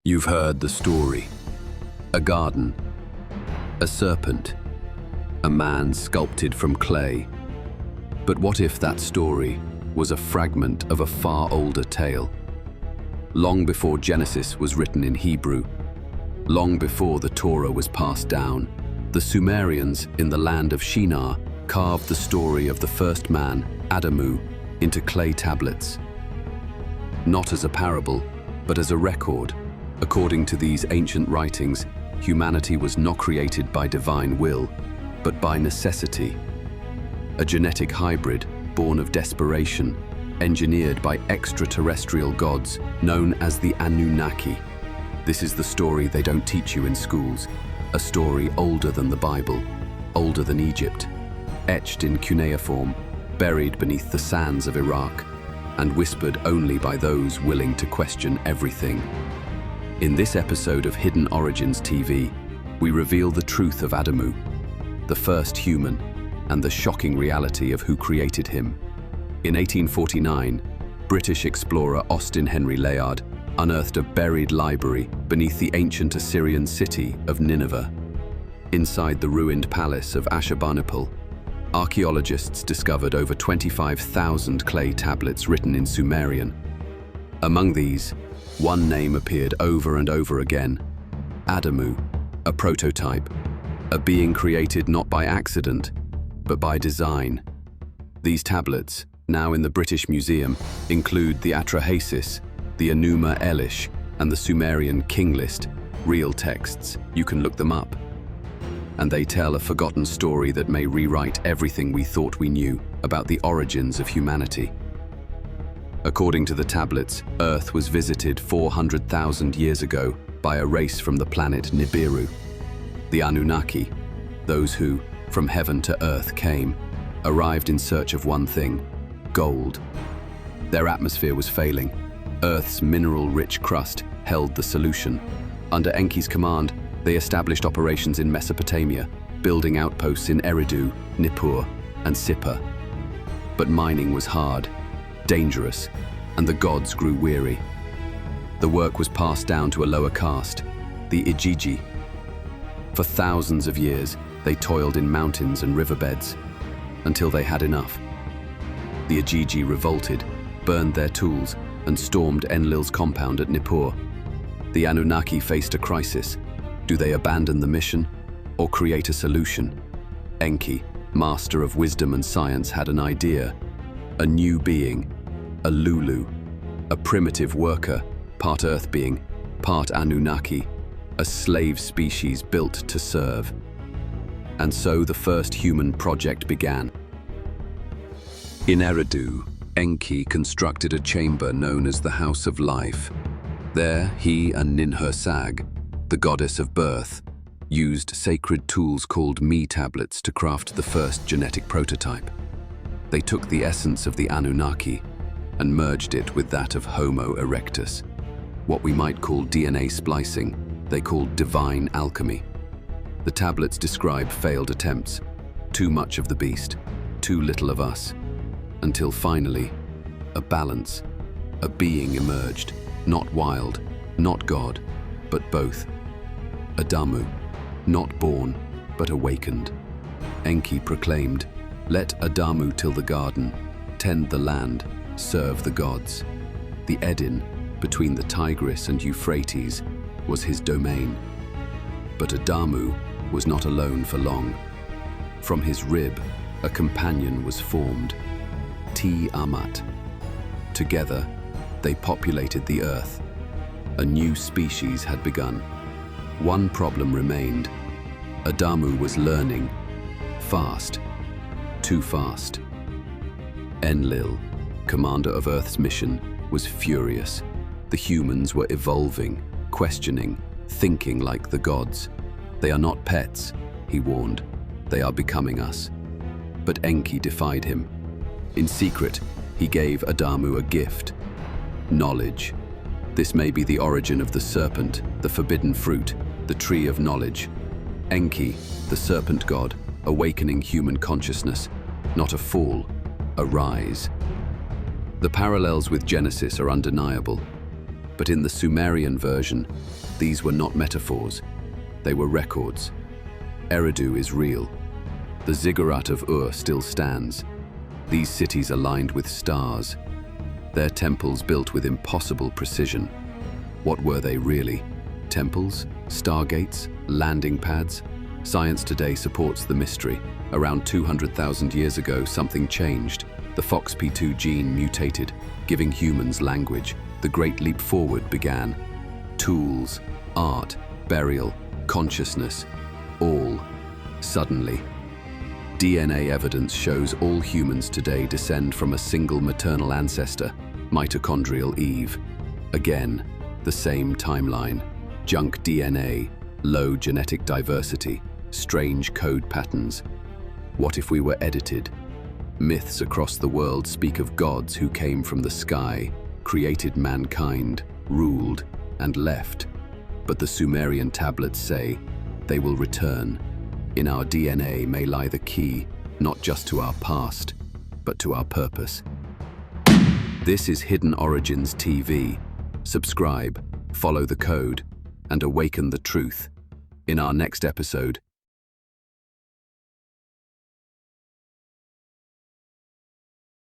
You've heard the story. A garden, a serpent, a man sculpted from clay. But what if that story was a fragment of a far older tale? Long before Genesis was written in Hebrew, long before the Torah was passed down, the Sumerians in the land of Shinar carved the story of the first man, Adamu, into clay tablets. Not as a parable, but as a record. According to these ancient writings, humanity was not created by divine will, but by necessity. A genetic hybrid born of desperation, engineered by extraterrestrial gods known as the Annunaki. This is the story they don't teach you in schools, a story older than the Bible, older than Egypt, etched in cuneiform, buried beneath the sands of Iraq, and whispered only by those willing to question everything. In this episode of Hidden Origins TV, we reveal the truth of Adamu, the first human, and the shocking reality of who created him. In 1849, British explorer Austin Henry Layard unearthed a buried library beneath the ancient Assyrian city of Nineveh. Inside the ruined palace of Ashurbanipal, archaeologists discovered over 25,000 clay tablets written in Sumerian. Among these, one name appeared over and over again: Adamu, a prototype, a being created not by accident, but by design. These tablets, now in the British Museum, include the Atrahasis, the Enuma Elish, and the Sumerian King List, real texts. You can look them up. And they tell a forgotten story that may rewrite everything we thought we knew about the origins of humanity. According to the tablets, Earth was visited 400,000 years ago by a race from the planet Nibiru. The Anunnaki, those who, from heaven to earth came, arrived in search of one thing: gold. Their atmosphere was failing. Earth's mineral-rich crust held the solution. Under Enki's command, they established operations in Mesopotamia, building outposts in Eridu, Nippur, and Sippar. But mining was hard, dangerous, and the gods grew weary. The work was passed down to a lower caste, the Igigi. For thousands of years, they toiled in mountains and riverbeds, until they had enough. The Igigi revolted, burned their tools, and stormed Enlil's compound at Nippur. The Anunnaki faced a crisis. Do they abandon the mission, or create a solution? Enki, master of wisdom and science, had an idea. A new being, a Lulu, a primitive worker, part earth being, part Anunnaki, a slave species built to serve. And so the first human project began. In Eridu, Enki constructed a chamber known as the House of Life. There, he and Ninhursag, the goddess of birth, used sacred tools called me tablets to craft the first genetic prototype. They took the essence of the Anunnaki and merged it with that of Homo erectus. What we might call DNA splicing, they called divine alchemy. The tablets describe failed attempts, too much of the beast, too little of us, until finally, a balance, a being emerged, not wild, not God, but both. Adamu, not born, but awakened. Enki proclaimed, "Let Adamu till the garden, tend the land, serve the gods." The Edin, between the Tigris and Euphrates, was his domain. But Adamu was not alone for long. From his rib, a companion was formed, Tiamat. Together, they populated the earth. A new species had begun. One problem remained. Adamu was learning, fast, too fast. Enlil, commander of Earth's mission, was furious. The humans were evolving, questioning, thinking like the gods. They are not pets, he warned. They are becoming us. But Enki defied him. In secret, he gave Adamu a gift: knowledge. This may be the origin of the serpent, the forbidden fruit, the tree of knowledge. Enki, the serpent god, awakening human consciousness, not a fall, a rise. The parallels with Genesis are undeniable. But in the Sumerian version, these were not metaphors, they were records. Eridu is real. The Ziggurat of Ur still stands. These cities aligned with stars. Their temples built with impossible precision. What were they really? Temples? Stargates? Landing pads? Science today supports the mystery. Around 200,000 years ago, something changed. The FOXP2 gene mutated, giving humans language. The Great Leap Forward began. Tools, art, burial, consciousness, all suddenly. DNA evidence shows all humans today descend from a single maternal ancestor, mitochondrial Eve. Again, the same timeline. Junk DNA, low genetic diversity, strange code patterns. What if we were edited? Myths across the world speak of gods who came from the sky, created mankind, ruled, and left. But the Sumerian tablets say they will return. In our DNA may lie the key, not just to our past, but to our purpose. This is Hidden Origins TV. Subscribe, follow the code, and awaken the truth. In our next episode,